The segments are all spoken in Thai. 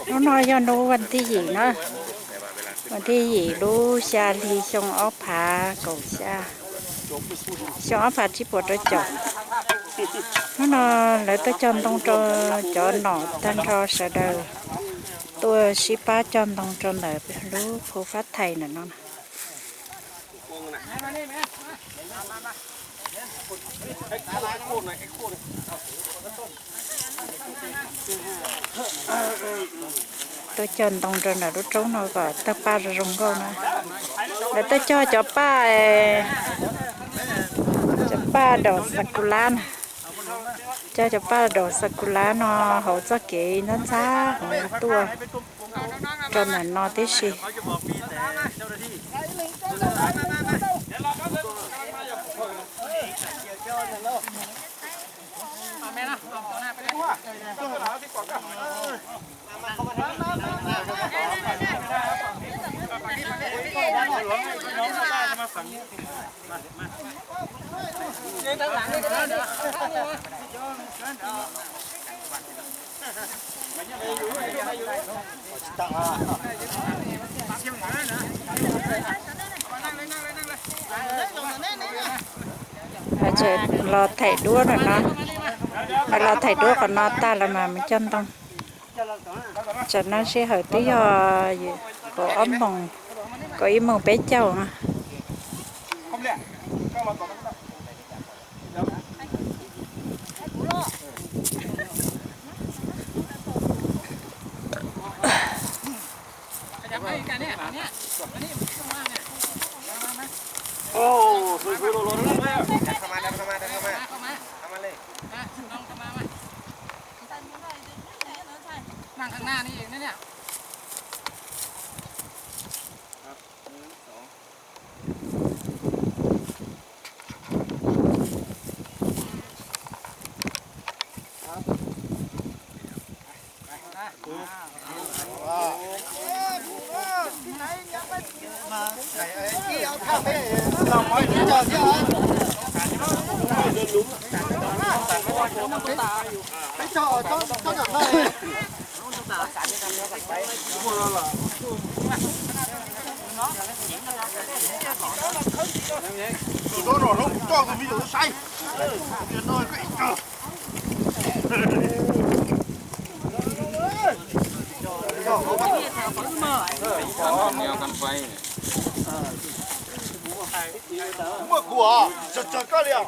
nó nói cho nóวันที่gì nữaวันที่gìรู้ชาลีชงอ้อผาcầu xaชงอ้อผาที่ปวดตัวจบnó lấy tới chân tông cho nọ tan ro sợ đời tôi ship ba chân tông cho đờiรู้phô phát thầy nữa nó tôi chân tông cho là đốt trống nó gọi ta ba rồng câu nè để tôi cho ba đầu sakura cho ba đầu sakura nó hậu cho kỹ nó xa tua cho là nó tí gì giờ lo thảy đua rồi nó mà lo thảy đua còn nó ta là mà mình chân tông cho nó sẽ hơi tí có ấm mồng có ý màu bé châu nèนั่งข้างหน้านี่เองนะเนี่ยnó nổ nó cho cái video nó say tiền thôi cái mua của chật cái liền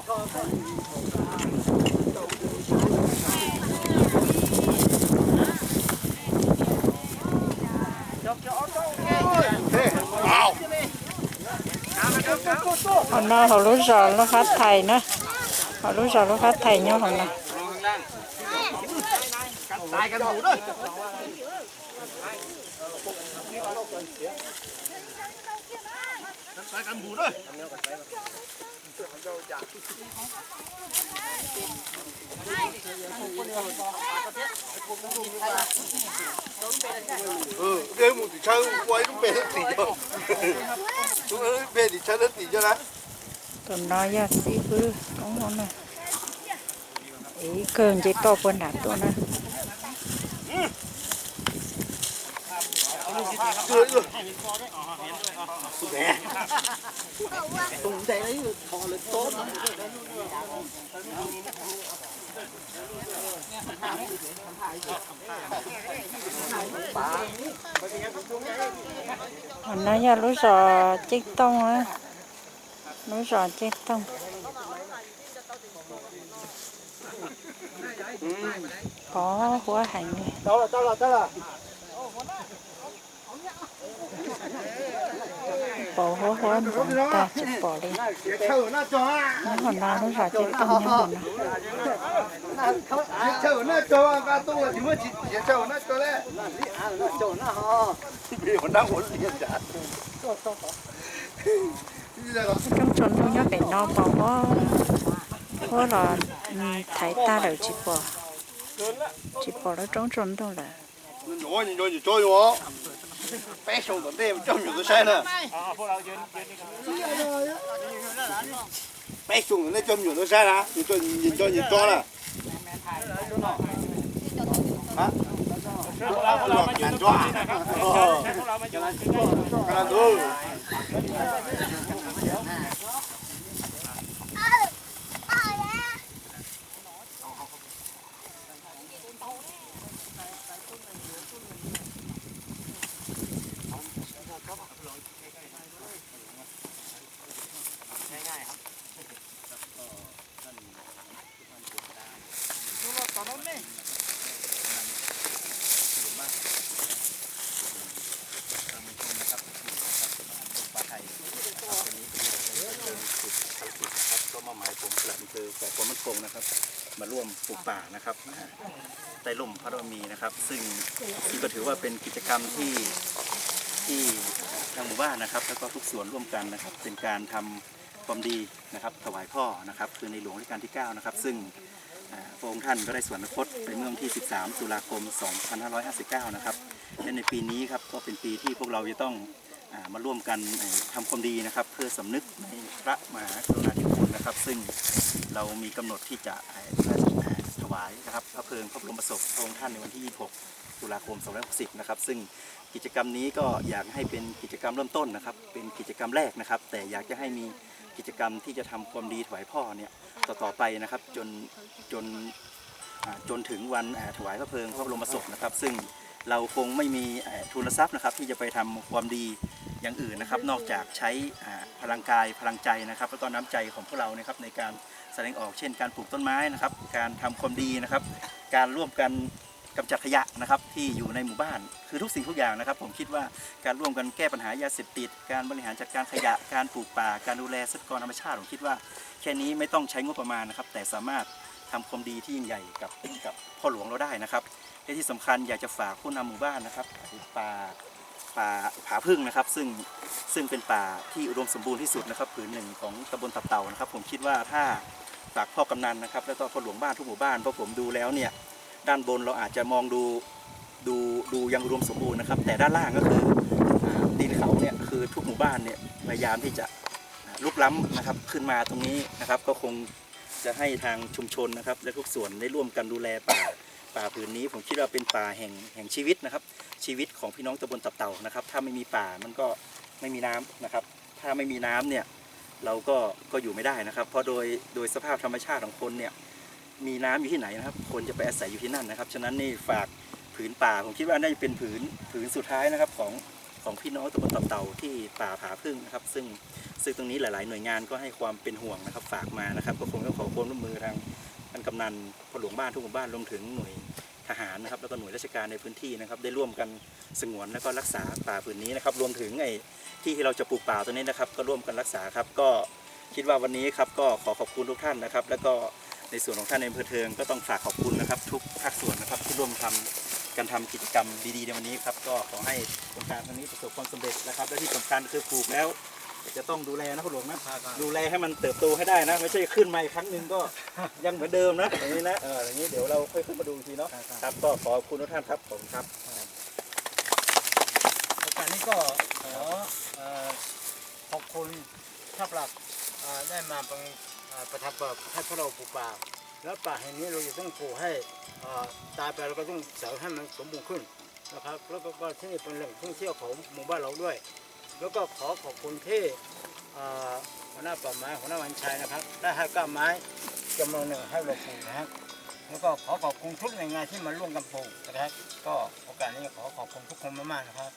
họ lúc giờ nó phát thầy nữa họ lúc giờ nó phát thầy nhau hả nè đây một tí chơi quay nó bể tí cho bể tí chơi nó tí cho đấy còn nói ra xí bư đúng không nè ý cơn chỉ to quân đạp tôi nè cười rồi tùng đây đấy thò lực tốt còn nói ra lúc giờ chiếc tông á lúc giờ chiếc tông có hoa hành đi tao là bỏ hoa ta chụp bỏ đi nó còn nó lúc giờ chiếc tông nhá còn nó chờ nó tôi chỉ mới chỉ chờ nó cho đấy vì mình đang muốn liền trả trong trốn tôi nhớ phải nó bỏ hoa là thấy ta đều chỉ bỏ nó trong trốn thôi là nhồi cho nó bé xong tận đây trong nhiều cái xe nè bé xuống tận đây trong nhiều cái xe nè nhìn cho nè งานจ้าการดู ก็มาหมายผมปลัดอำเภอฝ่ายความมั่นคงนะครับมาร่วมปลูกป่านะครับใต้ร่มพระบารมีนะครับซึ่งก็ถือว่าเป็นกิจกรรมที่ทางหมู่บ้านนะครับแล้วก็ทุกส่วนร่วมกันนะครับเป็นการทำความดีนะครับถวายพ่อนะครับคือในหลวงรัชกาลที่9นะครับซึ่งพระองค์ท่านก็ได้สวรรคตไปเมื่อวันที่ 13 ตุลาคม 2559 นะครับและในปีนี้ครับก็เป็นปีที่พวกเราจะต้องมาร่วมกันทำความดีนะครับเพื่อสำนึกในพระมหากรุณาธิคุณนะครับซึ่งเรามีกำหนดที่จะถวายนะครับพระเพลิงพระบรมศพพระองค์ท่านในวันที่ 26 ตุลาคม 2560 นะครับซึ่งกิจกรรมนี้ก็อยากให้เป็นกิจกรรมเริ่มต้นนะครับเป็นกิจกรรมแรกนะครับแต่อยากจะให้มีกิจกรรมที่จะทำความดีถวายพ่อเนี่ยต่อไปนะครับจนถึงวันถวายพระเพลิงพระบรมศพนะครับซึ่งเราคงไม่มีทุนทรัพย์นะครับที่จะไปทำความดีอย่างอื่นนะครับนอกจากใช้พลังกายพลังใจนะครับแล้วก็น้ำใจของพวกเรานะครับในการแสดงออกเช่นการปลูกต้นไม้นะครับการทำความดีนะครับการร่วมกันกำจัดขยะนะครับที่อยู่ในหมู่บ้านคือทุกสิ่งทุกอย่างนะครับผมคิดว่าการร่วมกันแก้ปัญหายาเสพติดการบริหารจัดการขยะการปลูกป่าการดูแลทรัพยากรธรรมชาติผมคิดว่าแค่นี้ไม่ต้องใช้งบประมาณนะครับแต่สามารถทำความดีที่ยิ่งใหญ่กับพ่อหลวงเราได้นะครับและที่สำคัญอยากจะฝากผู้นำหมู่บ้านนะครับป่าผาพึ่งนะครับซึ่งเป็นป่าที่อุดมสมบูรณ์ที่สุดนะครับผืนหนึ่งของตำบลตับเต่านะครับผมคิดว่าถ้าฝากพ่อกำนันนะครับแล้วก็พ่อหลวงบ้านทุกหมู่บ้านเพราะผมดูแล้วเนี่ยด้านบนเราอาจจะมองดูยังอุดมสมบูรณ์นะครับแต่ด้านล่างก็คือตีนเขาเนี่ยคือทุกหมู่บ้านเนี่ยพยายามที่จะลุกล้ำนะครับขึ้นมาตรงนี้นะครับก็คงจะให้ทางชุมชนนะครับและทุกส่วนได้ร่วมกันดูแลป่าผืนนี้ผมคิดว่าเป็นป่าแห่งชีวิตนะครับชีวิตของพี่น้องตำบลตับเต่านะครับถ้าไม่มีป่ามันก็ไม่มีน้ำนะครับถ้าไม่มีน้ำเนี่ยเราก็อยู่ไม่ได้นะครับเพราะโดยสภาพธรรมชาติของคนเนี่ยมีน้ำอยู่ที่ไหนนะครับคนจะไปอาศัยอยู่ที่นั่นนะครับฉะนั้นนี่ฝากผืนป่าผมคิดว่าน่าจะเป็นผืนสุดท้ายนะครับของพี่น้องตำบลตับเต่าที่ป่าผาพึ่งนะครับซึ่งตรงนี้หลายๆหน่วยงานก็ให้ความเป็นห่วงนะครับฝากมานะครับก็คงต้องขอความร่วมมือทางท่านกำนันพ่อหลวงบ้านทุกหมู่บ้านรวมถึงหน่วยทหารนะครับแล้วก็หน่วยราชการในพื้นที่นะครับได้ร่วมกันสงวนและก็รักษาป่าผืนนี้นะครับรวมถึงที่เราจะปลูกป่าตัวนี้นะครับก็ร่วมกันรักษาครับก็คิดว่าวันนี้ครับก็ขอขอบคุณทุกท่านนะครับแล้วก็ในส่วนของท่านในอำเภอเทิงก็ต้องฝากขอบคุณนะครับทุกภาคส่วนนะครับที่ร่วมการทำกิจกรรมดีๆในวันนี้ครับก็ขอให้โครงการครั้งนี้ประสบความสำเร็จนะครับและที่สำคัญคือปลูกแล้วจะต้องดูแลนะพ่อหลวงนะดูแลให้มันเติบโตให้ได้นะไม่ใช่ขึ้นมาอีกครั้งหนึ่งก็ยังเหมือนเดิมนะอย่างนี้นะอย่างนี้เดี๋ยวเราค่อยขึ้นมาดูอีกทีเนาะครับก็ขอบคุณทุกท่านครับผมครับโอกาสนี้ก็ขอบคุณท่านหลักได้มาประทับให้พวกเราปลูกป่าแล้วป่าแห่งนี้เราจะต้องปลูกให้ตายไปเราก็ต้องเสริมให้มันสมบูรณ์ขึ้นนะครับแล้วก็ที่นี่เป็นแหล่งท่องเที่ยวของหมู่บ้านเราด้วยแล้วก็ขอบคุณที่หัวหน้าป่าไม้หัวหน้าวันชัยนะครับได้ให้ก้าไม้จำนวนหนึ่งให้เราปลูกนะครับแล้วก็ขอบคุณทุกหน่วยงานที่มาร่วมกันปลูกนะครับก็โอกาสนี้ขอบคุณทุกคนมากๆนะครับ